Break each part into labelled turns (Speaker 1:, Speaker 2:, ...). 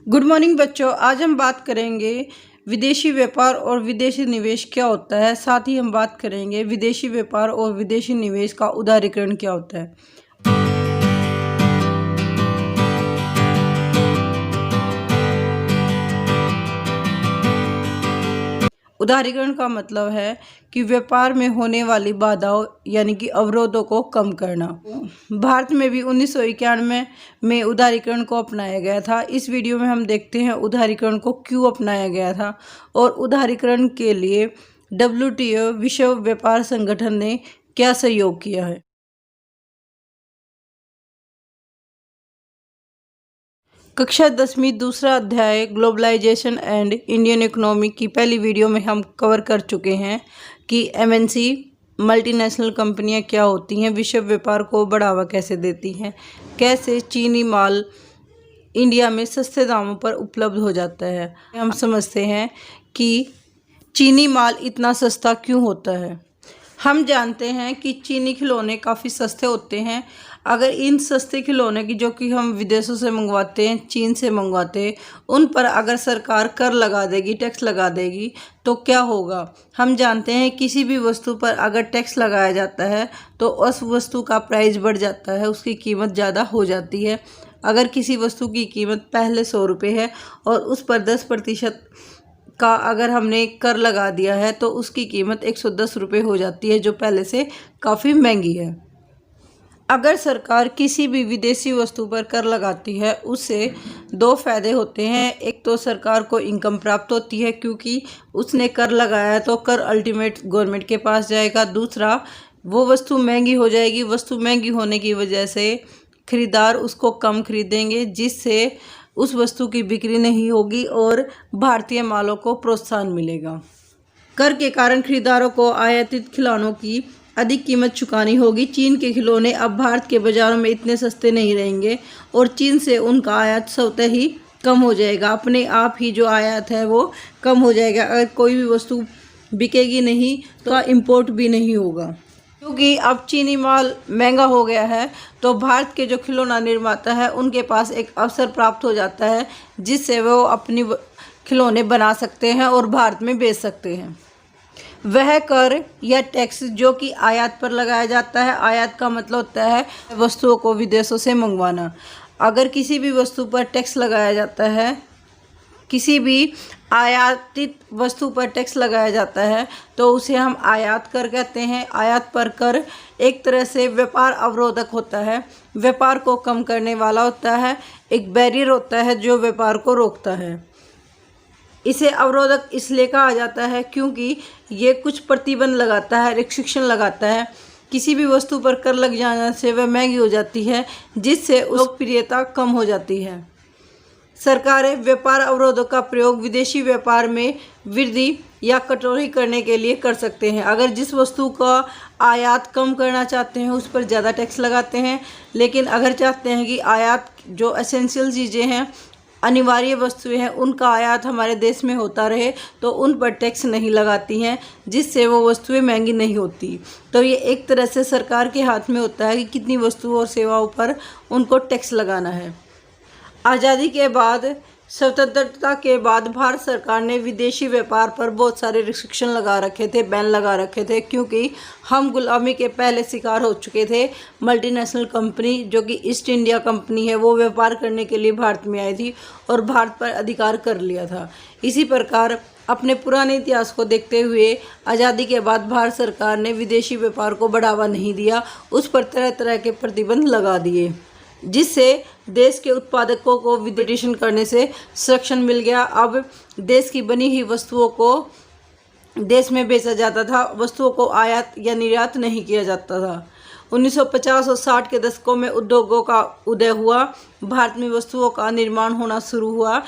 Speaker 1: Good morning बच्चों। आज हम बात करेंगे विदेशी व्यापार और विदेशी निवेश क्या होता है। साथ ही हम बात करेंगे विदेशी व्यापार और विदेशी निवेश का उदारीकरण क्या होता है। उदारीकरण का मतलब है कि व्यापार में होने वाली बाधाओं यानी कि अवरोधों को कम करना। भारत में भी 1991 में उदारीकरण को अपनाया गया था। इस वीडियो में हम देखते हैं उदारीकरण को क्यों अपनाया गया था और उदारीकरण के लिए WTO विश्व व्यापार संगठन ने क्या सहयोग किया है। कक्षा 10वीं दूसरा अध्याय ग्लोबलाइजेशन एंड इंडियन इकोनॉमी की पहली वीडियो में हम कवर कर चुके हैं कि MNC मल्टीनेशनल कंपनियां क्या होती हैं, विश्व व्यापार को बढ़ावा कैसे देती हैं, कैसे चीनी माल इंडिया में सस्ते दामों पर उपलब्ध हो जाता है। हम समझते हैं कि चीनी माल इतना सस्ता क्यों होता है। हम जानते हैं कि चीनी खिलौने काफ़ी सस्ते होते हैं। अगर इन सस्ते खिलौने की जो कि हम विदेशों से मंगवाते हैं, चीन से मंगवाते हैं, उन पर अगर सरकार कर लगा देगी, टैक्स लगा देगी तो क्या होगा। हम जानते हैं किसी भी वस्तु पर अगर टैक्स लगाया जाता है तो उस वस्तु का प्राइस बढ़ जाता है, उसकी कीमत ज़्यादा हो जाती है। अगर किसी वस्तु की कीमत पहले 100 रुपये है और उस पर 10% का अगर हमने कर लगा दिया है तो उसकी कीमत 110 रुपये हो जाती है, जो पहले से काफ़ी महंगी है। अगर सरकार किसी भी विदेशी वस्तु पर कर लगाती है उससे दो फायदे होते हैं। एक तो सरकार को इनकम प्राप्त होती है क्योंकि उसने कर लगाया है तो कर अल्टीमेट गवर्नमेंट के पास जाएगा। दूसरा, वो वस्तु महंगी हो जाएगी। वस्तु महंगी होने की वजह से खरीदार उसको कम खरीदेंगे, जिससे उस वस्तु की बिक्री नहीं होगी और भारतीय मालों को प्रोत्साहन मिलेगा। कर के कारण खरीदारों को आयातित खिलौनों की अधिक कीमत चुकानी होगी। चीन के खिलौने अब भारत के बाज़ारों में इतने सस्ते नहीं रहेंगे और चीन से उनका आयात स्वतः ही कम हो जाएगा। अपने आप ही जो आयात है वो कम हो जाएगा। अगर कोई भी वस्तु बिकेगी नहीं तो इम्पोर्ट भी नहीं होगा, क्योंकि अब चीनी माल महंगा हो गया है। तो भारत के जो खिलौना निर्माता है उनके पास एक अवसर प्राप्त हो जाता है, जिससे वो अपनी खिलौने बना सकते हैं और भारत में बेच सकते हैं। वह कर या टैक्स जो कि आयात पर लगाया जाता है। आयात का मतलब होता है वस्तुओं को विदेशों से मंगवाना। अगर किसी भी वस्तु पर टैक्स लगाया जाता है, किसी भी आयातित वस्तु पर टैक्स लगाया जाता है तो उसे हम आयात कर कहते हैं। आयात पर कर एक तरह से व्यापार अवरोधक होता है, व्यापार को कम करने वाला होता है, एक बैरियर होता है जो व्यापार को रोकता है। इसे अवरोधक इसलिए कहा जाता है क्योंकि ये कुछ प्रतिबंध लगाता है, रिस्ट्रिक्शन लगाता है। किसी भी वस्तु पर कर लग जाने से वह महंगी हो जाती है, जिससे लोकप्रियता कम हो जाती है। सरकारें व्यापार अवरोधों का प्रयोग विदेशी व्यापार में वृद्धि या कटौती करने के लिए कर सकते हैं। अगर जिस वस्तु का आयात कम करना चाहते हैं उस पर ज़्यादा टैक्स लगाते हैं, लेकिन अगर चाहते हैं कि आयात जो एसेंशियल चीज़ें हैं, अनिवार्य वस्तुएं हैं, उनका आयात हमारे देश में होता रहे तो उन पर टैक्स नहीं लगाती हैं, जिससे वो वस्तुएं महंगी नहीं होती। तो ये एक तरह से सरकार के हाथ में होता है कि कितनी वस्तुओं और सेवाओं पर उनको टैक्स लगाना है। आज़ादी के बाद, स्वतंत्रता के बाद भारत सरकार ने विदेशी व्यापार पर बहुत सारे रिस्ट्रिक्शन लगा रखे थे, बैन लगा रखे थे, क्योंकि हम गुलामी के पहले शिकार हो चुके थे। मल्टीनेशनल कंपनी जो कि ईस्ट इंडिया कंपनी है वो व्यापार करने के लिए भारत में आई थी और भारत पर अधिकार कर लिया था। इसी प्रकार अपने पुराने इतिहास को देखते हुए आज़ादी के बाद भारत सरकार ने विदेशी व्यापार को बढ़ावा नहीं दिया, उस पर तरह तरह के प्रतिबंध लगा दिए, जिससे देश के उत्पादकों को विदेशीकरण करने से संरक्षण मिल गया। अब देश की बनी हुई वस्तुओं को देश में बेचा जाता था, वस्तुओं को आयात या निर्यात नहीं किया जाता था। 1950 और 60 के दशकों में उद्योगों का उदय हुआ, भारत में वस्तुओं का निर्माण होना शुरू हुआ।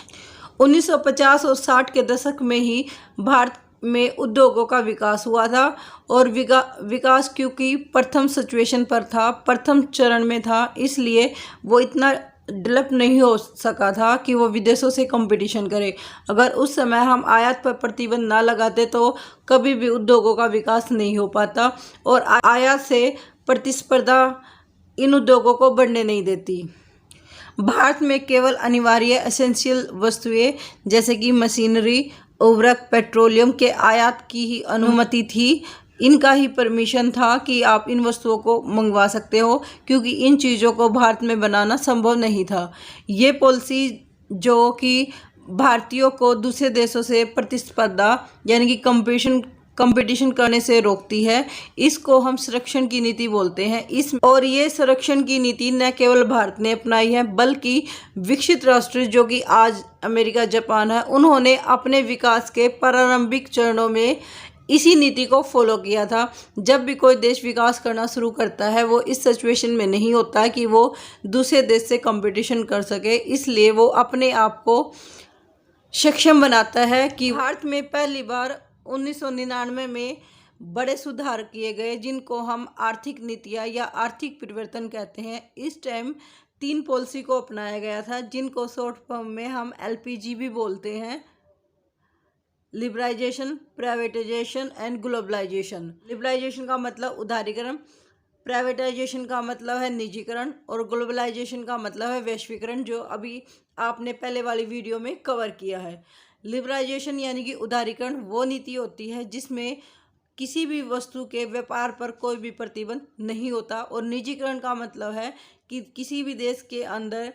Speaker 1: 1950 और 60 के दशक में ही भारत में उद्योगों का विकास हुआ था और विकास क्योंकि प्रथम सिचुएशन पर था, प्रथम चरण में था, इसलिए वो इतना डेवलप नहीं हो सका था कि वो विदेशों से कंपटीशन करे। अगर उस समय हम आयात पर प्रतिबंध ना लगाते तो कभी भी उद्योगों का विकास नहीं हो पाता और आयात से प्रतिस्पर्धा इन उद्योगों को बढ़ने नहीं देती। भारत में केवल अनिवार्य एसेंशियल वस्तुएं जैसे कि मशीनरी, उर्वरक, पेट्रोलियम के आयात की ही अनुमति थी। इनका ही परमिशन था कि आप इन वस्तुओं को मंगवा सकते हो, क्योंकि इन चीज़ों को भारत में बनाना संभव नहीं था। ये पॉलिसी जो कि भारतीयों को दूसरे देशों से प्रतिस्पर्धा यानी कि कंपटीशन करने से रोकती है, इसको हम संरक्षण की नीति बोलते हैं। ये संरक्षण की नीति न केवल भारत ने अपनाई है, बल्कि विकसित राष्ट्र जो कि आज अमेरिका, जापान है, उन्होंने अपने विकास के प्रारंभिक चरणों में इसी नीति को फॉलो किया था। जब भी कोई देश विकास करना शुरू करता है, वो इस सिचुएशन में नहीं होता है कि वो दूसरे देश से कंपटीशन कर सके, इसलिए वो अपने आप को सक्षम बनाता है। कि भारत में पहली बार 1999 में बड़े सुधार किए गए, जिनको हम आर्थिक नीतियाँ या आर्थिक परिवर्तन कहते हैं। इस टाइम 3 पॉलिसी को अपनाया गया था, जिनको शॉर्ट फॉर्म में हम LPG भी बोलते हैं: liberalisation, privatisation and globalisation. Liberalisation का मतलब उदारीकरण, प्राइवेटाइजेशन का मतलब है निजीकरण, और ग्लोबलाइजेशन का मतलब है वैश्वीकरण, जो अभी आपने पहले वाली वीडियो में कवर किया है। लिबरलाइजेशन यानी कि उदारीकरण वो नीति होती है जिसमें किसी भी वस्तु के व्यापार पर कोई भी प्रतिबंध नहीं होता, और निजीकरण का मतलब है कि किसी भी देश के अंदर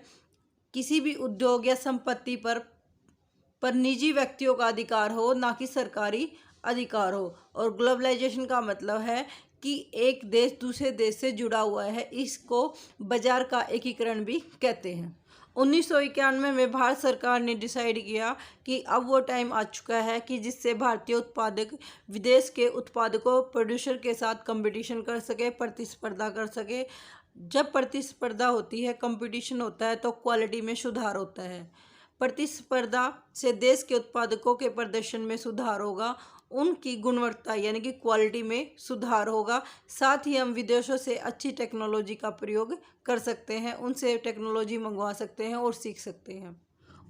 Speaker 1: किसी भी उद्योग या संपत्ति पर निजी व्यक्तियों का अधिकार हो, ना कि सरकारी अधिकार हो। और ग्लोबलाइजेशन का मतलब है कि एक देश दूसरे देश से जुड़ा हुआ है, इसको बाजार का एकीकरण भी कहते हैं। 1991 में भारत सरकार ने डिसाइड किया कि अब वो टाइम आ चुका है कि जिससे भारतीय उत्पादक विदेश के उत्पादकों, प्रोड्यूसर के साथ कंपटीशन कर सके, प्रतिस्पर्धा कर सके। जब प्रतिस्पर्धा होती है, कंपटीशन होता है, तो क्वालिटी में सुधार होता है। प्रतिस्पर्धा से देश के उत्पादकों के प्रदर्शन में सुधार होगा, उनकी गुणवत्ता यानी कि क्वालिटी में सुधार होगा। साथ ही हम विदेशों से अच्छी टेक्नोलॉजी का प्रयोग कर सकते हैं, उनसे टेक्नोलॉजी मंगवा सकते हैं और सीख सकते हैं।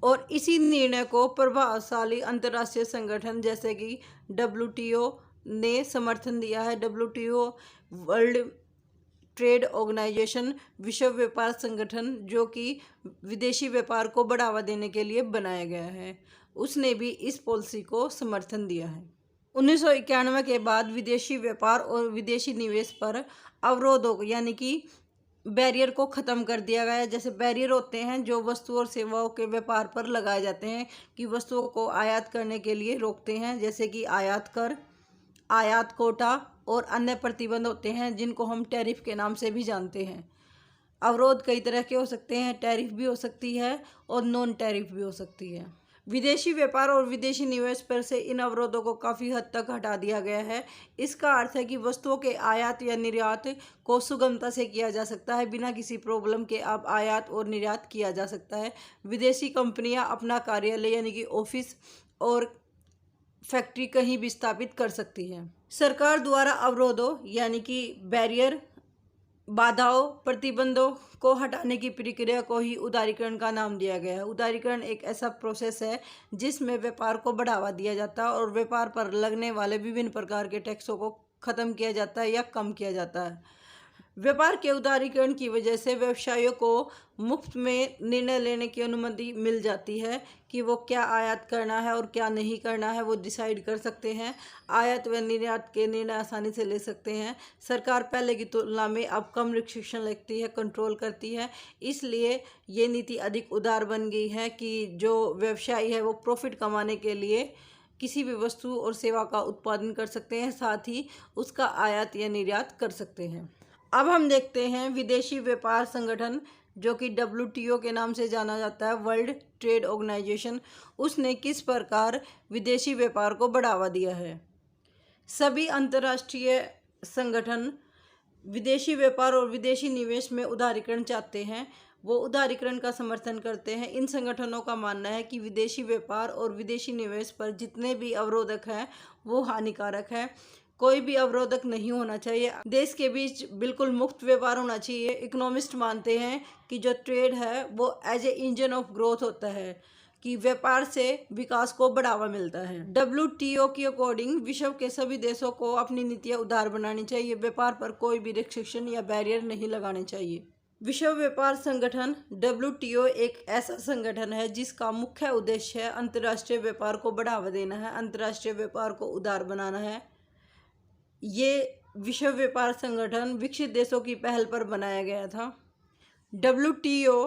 Speaker 1: और इसी निर्णय को प्रभावशाली अंतर्राष्ट्रीय संगठन जैसे कि WTO ने समर्थन दिया है। WTO वर्ल्ड ट्रेड ऑर्गेनाइजेशन, विश्व व्यापार संगठन, जो कि विदेशी व्यापार को बढ़ावा देने के लिए बनाया गया है, उसने भी इस पॉलिसी को समर्थन दिया है। 1991 के बाद विदेशी व्यापार और विदेशी निवेश पर अवरोधों यानी कि बैरियर को ख़त्म कर दिया गया। जैसे बैरियर होते हैं जो वस्तु और सेवाओं के व्यापार पर लगाए जाते हैं, कि वस्तुओं को आयात करने के लिए रोकते हैं, जैसे कि आयात कर, आयात कोटा और अन्य प्रतिबंध होते हैं, जिनको हम टैरिफ के नाम से भी जानते हैं। अवरोध कई तरह के हो सकते हैं, टैरिफ भी हो सकती है और नॉन टैरिफ भी हो सकती है। विदेशी व्यापार और विदेशी निवेश पर से इन अवरोधों को काफ़ी हद तक हटा दिया गया है। इसका अर्थ है कि वस्तुओं के आयात या निर्यात को सुगमता से किया जा सकता है, बिना किसी प्रॉब्लम के अब आयात और निर्यात किया जा सकता है। विदेशी कंपनियां अपना कार्यालय यानी कि ऑफिस और फैक्ट्री कहीं भी स्थापित कर सकती है। सरकार द्वारा अवरोधों यानी कि बैरियर, बाधाओं, प्रतिबंधों को हटाने की प्रक्रिया को ही उदारीकरण का नाम दिया गया है। उदारीकरण एक ऐसा प्रोसेस है जिसमें व्यापार को बढ़ावा दिया जाता है और व्यापार पर लगने वाले विभिन्न प्रकार के टैक्सों को ख़त्म किया जाता है या कम किया जाता है। व्यापार के उदारीकरण की वजह से व्यवसायियों को मुफ्त में निर्णय लेने की अनुमति मिल जाती है कि वो क्या आयात करना है और क्या नहीं करना है, वो डिसाइड कर सकते हैं। आयात व निर्यात के निर्णय आसानी से ले सकते हैं। सरकार पहले की तुलना में अब कम रिस्ट्रिक्शन लगती है, कंट्रोल करती है, इसलिए ये नीति अधिक उदार बन गई है कि जो व्यवसायी है वो प्रॉफिट कमाने के लिए किसी भी वस्तु और सेवा का उत्पादन कर सकते हैं, साथ ही उसका आयात या निर्यात कर सकते हैं। अब हम देखते हैं विदेशी व्यापार संगठन जो कि WTO के नाम से जाना जाता है, वर्ल्ड ट्रेड ऑर्गेनाइजेशन, उसने किस प्रकार विदेशी व्यापार को बढ़ावा दिया है। सभी अंतर्राष्ट्रीय संगठन विदेशी व्यापार और विदेशी निवेश में उदारीकरण चाहते हैं, वो उदारीकरण का समर्थन करते हैं। इन संगठनों का मानना है कि विदेशी व्यापार और विदेशी निवेश पर जितने भी अवरोधक हैं वो हानिकारक है। कोई भी अवरोधक नहीं होना चाहिए, देश के बीच बिल्कुल मुक्त व्यापार होना चाहिए। इकोनॉमिस्ट मानते हैं कि जो ट्रेड है वो as a engine of growth होता है, कि व्यापार से विकास को बढ़ावा मिलता है। WTO के अकॉर्डिंग विश्व के सभी देशों को अपनी नीतियाँ उदार बनानी चाहिए, व्यापार पर कोई भी रिस्ट्रिक्शन या बैरियर नहीं लगाने चाहिए। विश्व व्यापार संगठन WTO एक ऐसा संगठन है जिसका मुख्य उद्देश्य है अंतर्राष्ट्रीय व्यापार को बढ़ावा देना है, अंतर्राष्ट्रीय व्यापार को उदार बनाना है। ये विश्व व्यापार संगठन विकसित देशों की पहल पर बनाया गया था। WTO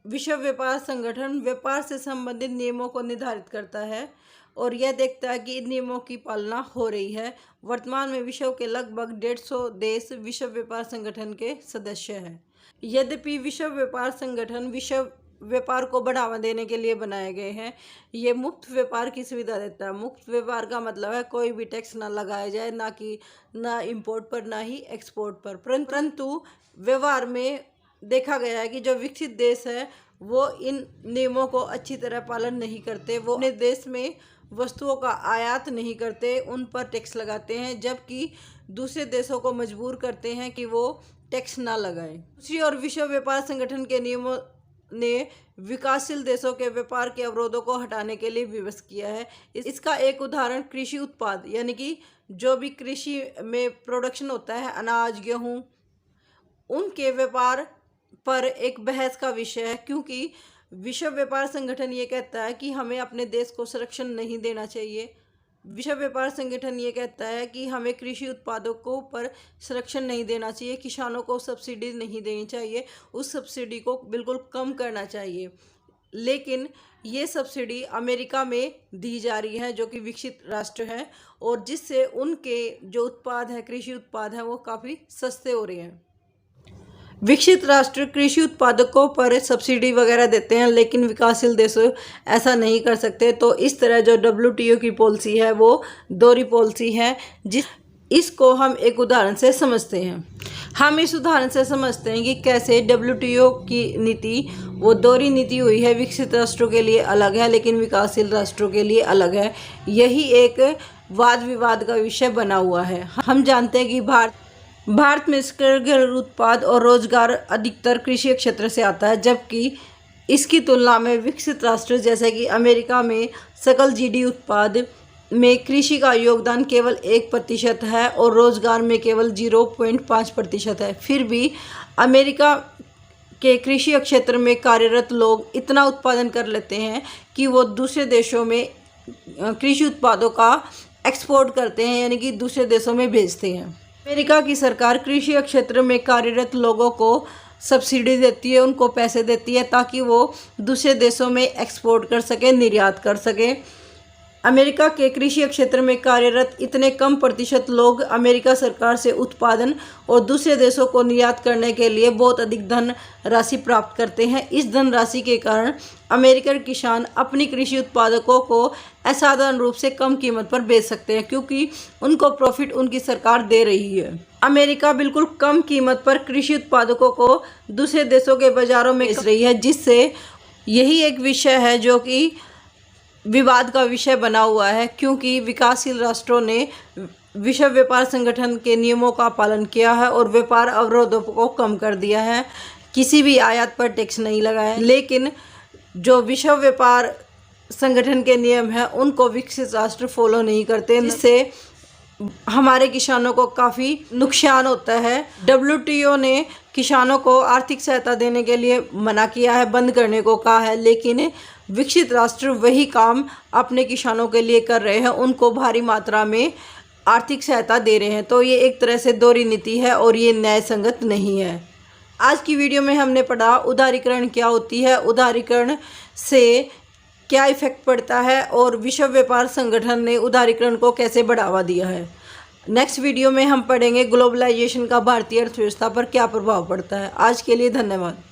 Speaker 1: विश्व व्यापार संगठन व्यापार से संबंधित नियमों को निर्धारित करता है और यह देखता है कि इन नियमों की पालना हो रही है। वर्तमान में विश्व के लगभग 150 देश विश्व व्यापार संगठन के सदस्य हैं। यद्यपि विश्व व्यापार संगठन विश्व व्यापार को बढ़ावा देने के लिए बनाए गए हैं। ये मुफ्त व्यापार की सुविधा देता है। मुफ्त व्यापार का मतलब है कोई भी टैक्स ना लगाया जाए, ना इंपोर्ट पर ना ही एक्सपोर्ट पर। परंतु व्यवहार में देखा गया है कि जो विकसित देश है वो इन नियमों को अच्छी तरह पालन नहीं करते। वो अपने देश में वस्तुओं का आयात नहीं करते, उन पर टैक्स लगाते हैं, जबकि दूसरे देशों को मजबूर करते हैं कि वो टैक्स ना लगाएं। दूसरी ओर विश्व व्यापार संगठन के नियमों ने विकासशील देशों के व्यापार के अवरोधों को हटाने के लिए विवश किया है। इसका एक उदाहरण कृषि उत्पाद यानी कि जो भी कृषि में प्रोडक्शन होता है, अनाज, गेहूँ, उनके व्यापार पर एक बहस का विषय है, क्योंकि विश्व व्यापार संगठन ये कहता है कि हमें अपने देश को संरक्षण नहीं देना चाहिए। विश्व व्यापार संगठन ये कहता है कि हमें कृषि उत्पादों को पर संरक्षण नहीं देना चाहिए, किसानों को सब्सिडी नहीं देनी चाहिए, उस सब्सिडी को बिल्कुल कम करना चाहिए। लेकिन ये सब्सिडी अमेरिका में दी जा रही है जो कि विकसित राष्ट्र है, और जिससे उनके जो उत्पाद हैं, कृषि उत्पाद हैं, वो काफ़ी सस्ते हो रहे हैं। विकसित राष्ट्र कृषि उत्पादकों पर सब्सिडी वगैरह देते हैं, लेकिन विकासशील देश ऐसा नहीं कर सकते। तो इस तरह जो WTO की पॉलिसी है वो दोहरी पॉलिसी है, इसको हम एक उदाहरण से समझते हैं। हम इस उदाहरण से समझते हैं कि कैसे WTO की नीति वो दोहरी नीति हुई है, विकसित राष्ट्रों के लिए अलग है लेकिन विकासशील राष्ट्रों के लिए अलग है। यही एक वाद विवाद का विषय बना हुआ है। हम जानते हैं कि भारत में सकल घरेलू उत्पाद और रोजगार अधिकतर कृषि क्षेत्र से आता है, जबकि इसकी तुलना में विकसित राष्ट्र जैसे कि अमेरिका में सकल GDP उत्पाद में कृषि का योगदान केवल 1% है और रोजगार में केवल 0.5% है। फिर भी अमेरिका के कृषि क्षेत्र में कार्यरत लोग इतना उत्पादन कर लेते हैं कि वो दूसरे देशों में कृषि उत्पादों का एक्सपोर्ट करते हैं, यानी कि दूसरे देशों में भेजते हैं। अमेरिका की सरकार कृषि क्षेत्र में कार्यरत लोगों को सब्सिडी देती है, उनको पैसे देती है ताकि वो दूसरे देशों में एक्सपोर्ट कर सके, निर्यात कर सके। अमेरिका के कृषि क्षेत्र में कार्यरत इतने कम प्रतिशत लोग अमेरिका सरकार से उत्पादन और दूसरे देशों को निर्यात करने के लिए बहुत अधिक धन राशि प्राप्त करते हैं। इस धन राशि के कारण अमेरिकन किसान अपनी कृषि उत्पादकों को असाधारण रूप से कम कीमत पर बेच सकते हैं, क्योंकि उनको प्रॉफिट उनकी सरकार दे रही है। अमेरिका बिल्कुल कम कीमत पर कृषि उत्पादकों को दूसरे देशों के बाजारों में बेच रही है, जिससे यही एक विषय है जो कि विवाद का विषय बना हुआ है, क्योंकि विकासशील राष्ट्रों ने विश्व व्यापार संगठन के नियमों का पालन किया है और व्यापार अवरोधों को कम कर दिया है, किसी भी आयात पर टैक्स नहीं लगाया। लेकिन जो विश्व व्यापार संगठन के नियम हैं उनको विकसित राष्ट्र फॉलो नहीं करते, जिससे हमारे किसानों को काफ़ी नुकसान होता है। WTO ने किसानों को आर्थिक सहायता देने के लिए मना किया है, बंद करने को कहा है, लेकिन विकसित राष्ट्र वही काम अपने किसानों के लिए कर रहे हैं, उनको भारी मात्रा में आर्थिक सहायता दे रहे हैं। तो ये एक तरह से दोहरी नीति है और ये न्याय संगत नहीं है। आज की वीडियो में हमने पढ़ा उदारीकरण क्या होती है, उदारीकरण से क्या इफेक्ट पड़ता है और विश्व व्यापार संगठन ने उदारीकरण को कैसे बढ़ावा दिया है। नेक्स्ट वीडियो में हम पढ़ेंगे ग्लोबलाइजेशन का भारतीय अर्थव्यवस्था पर क्या प्रभाव पड़ता है। आज के लिए धन्यवाद।